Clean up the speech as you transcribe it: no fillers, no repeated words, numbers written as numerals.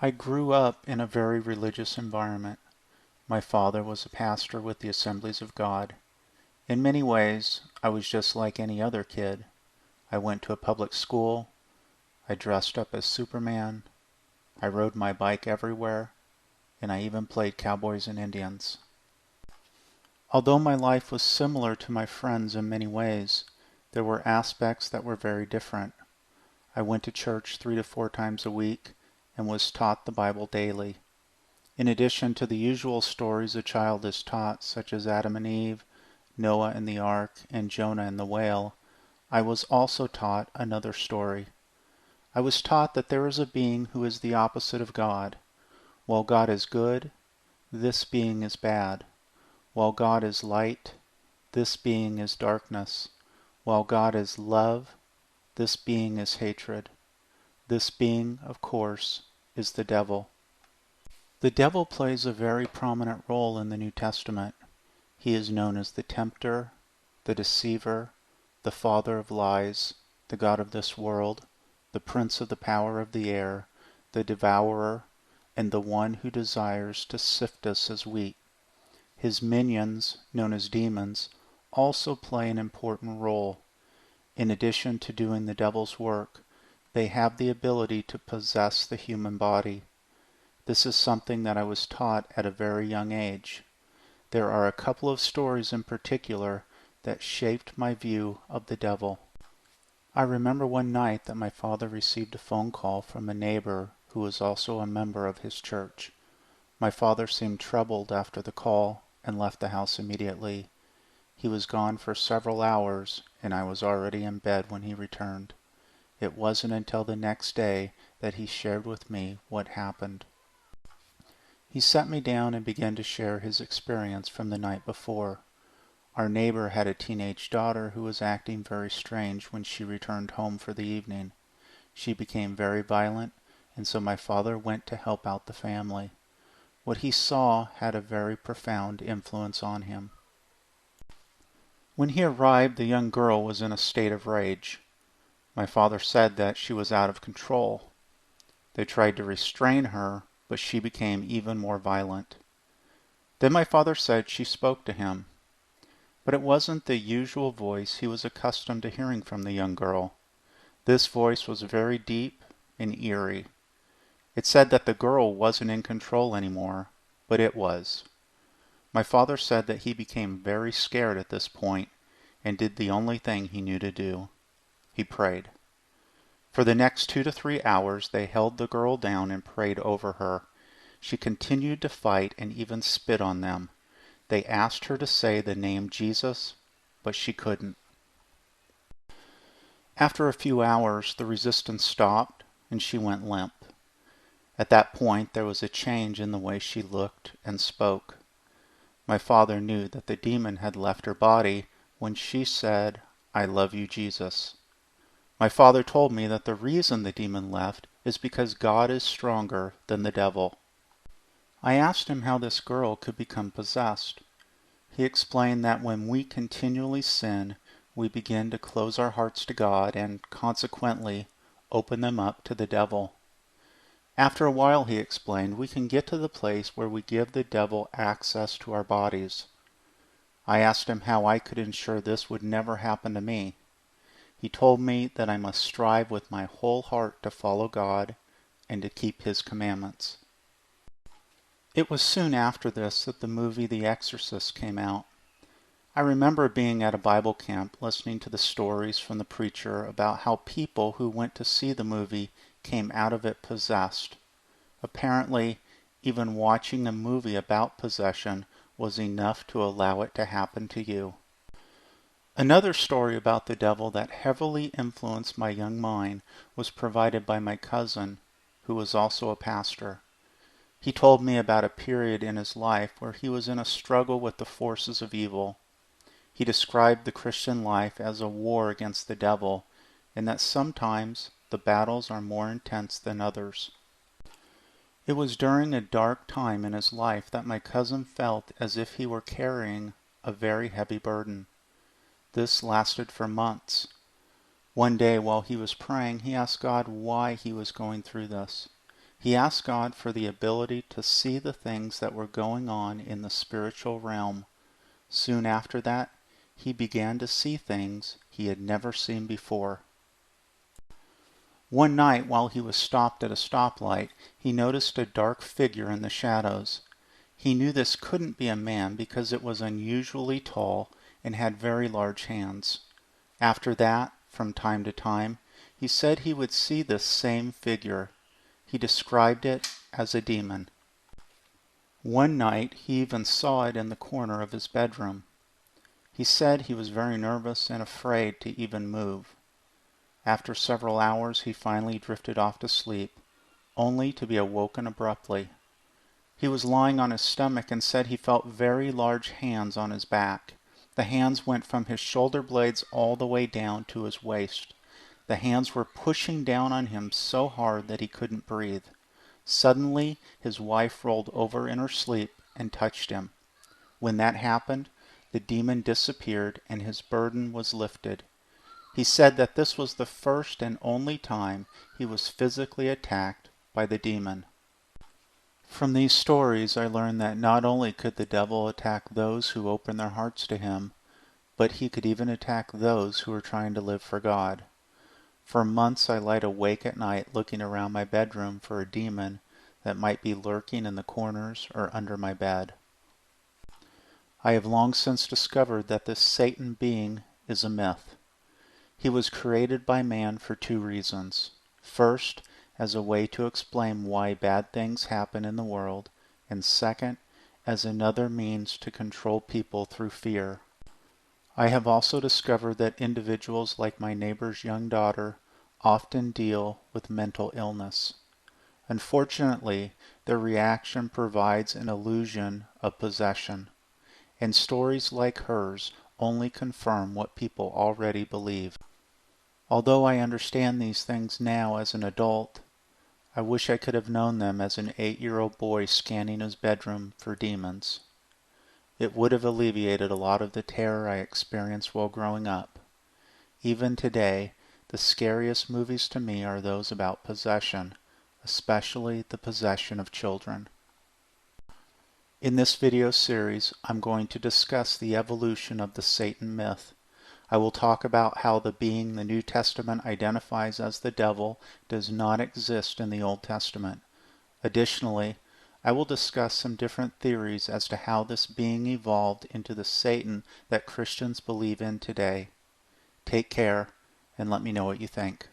I grew up in a very religious environment. My father was a pastor with the Assemblies of God. In many ways, I was just like any other kid. I went to a public school. I dressed up as Superman. I rode my bike everywhere, and I even played cowboys and Indians. Although my life was similar to my friends in many ways, there were aspects that were very different. I went to church 3 to 4 times a week and was taught the Bible daily. In addition to the usual stories a child is taught, such as Adam and Eve, Noah and the ark, and Jonah and the whale, I was also taught another story. I was taught that there is a being who is the opposite of God. While God is good, this being is bad. While God is light, this being is darkness. While God is love, this being is hatred. This being, of course, is the devil. The devil plays a very prominent role in the New Testament. He is known as the tempter, the deceiver, the father of lies, the god of this world, the prince of the power of the air, the devourer, and the one who desires to sift us as wheat. His minions, known as demons, also play an important role. In addition to doing the devil's work, they have the ability to possess the human body. This is something that I was taught at a very young age. There are a couple of stories in particular that shaped my view of the devil. I remember one night that my father received a phone call from a neighbor who was also a member of his church. My father seemed troubled after the call and left the house immediately. He was gone for several hours, and I was already in bed when he returned. It wasn't until the next day that he shared with me what happened. He sat me down and began to share his experience from the night before. Our neighbor had a teenage daughter who was acting very strange when she returned home for the evening. She became very violent, and so my father went to help out the family. What he saw had a very profound influence on him. When he arrived, the young girl was in a state of rage. My father said that she was out of control. They tried to restrain her, but she became even more violent. Then my father said she spoke to him, but it wasn't the usual voice he was accustomed to hearing from the young girl. This voice was very deep and eerie. It said that the girl wasn't in control anymore, but it was. My father said that he became very scared at this point and did the only thing he knew to do. He prayed. For the next 2 to 3 hours they held the girl down and prayed over her. She continued to fight and even spit on them. They asked her to say the name Jesus, but she couldn't. After a few hours, the resistance stopped and she went limp. At that point, there was a change in the way she looked and spoke. My father knew that the demon had left her body when she said, "I love you, Jesus." My father told me that the reason the demon left is because God is stronger than the devil. I asked him how this girl could become possessed. He explained that when we continually sin, we begin to close our hearts to God and, consequently, open them up to the devil. After a while, he explained, we can get to the place where we give the devil access to our bodies. I asked him how I could ensure this would never happen to me. He told me that I must strive with my whole heart to follow God and to keep His commandments. It was soon after this that the movie The Exorcist came out. I remember being at a Bible camp listening to the stories from the preacher about how people who went to see the movie came out of it possessed. Apparently, even watching a movie about possession was enough to allow it to happen to you. Another story about the devil that heavily influenced my young mind was provided by my cousin, who was also a pastor. He told me about a period in his life where he was in a struggle with the forces of evil. He described the Christian life as a war against the devil, and that sometimes the battles are more intense than others. It was during a dark time in his life that my cousin felt as if he were carrying a very heavy burden. This lasted for months. One day while he was praying, he asked God why he was going through this. He asked God for the ability to see the things that were going on in the spiritual realm. Soon after that, he began to see things he had never seen before. One night, while he was stopped at a stoplight, he noticed a dark figure in the shadows. He knew this couldn't be a man because it was unusually tall and had very large hands. After that, from time to time, he said he would see this same figure. He described it as a demon. One night, he even saw it in the corner of his bedroom. He said he was very nervous and afraid to even move. After several hours, he finally drifted off to sleep, only to be awoken abruptly. He was lying on his stomach and said he felt very large hands on his back. The hands went from his shoulder blades all the way down to his waist. The hands were pushing down on him so hard that he couldn't breathe. Suddenly, his wife rolled over in her sleep and touched him. When that happened, the demon disappeared and his burden was lifted. He said that this was the first and only time he was physically attacked by the demon. From these stories, I learned that not only could the devil attack those who open their hearts to him, but he could even attack those who are trying to live for God. For months I lied awake at night looking around my bedroom for a demon that might be lurking in the corners or under my bed. I have long since discovered that this Satan being is a myth. He was created by man for two reasons. First, as a way to explain why bad things happen in the world, and second, as another means to control people through fear. I have also discovered that individuals like my neighbor's young daughter often deal with mental illness. Unfortunately, their reaction provides an illusion of possession, and stories like hers only confirm what people already believe. Although I understand these things now as an adult, I wish I could have known them as an 8-year-old boy scanning his bedroom for demons. It would have alleviated a lot of the terror I experienced while growing up. Even today, the scariest movies to me are those about possession, especially the possession of children. In this video series, I'm going to discuss the evolution of the Satan myth. I will talk about how the being the New Testament identifies as the devil does not exist in the Old Testament. Additionally, I will discuss some different theories as to how this being evolved into the Satan that Christians believe in today. Take care, and let me know what you think.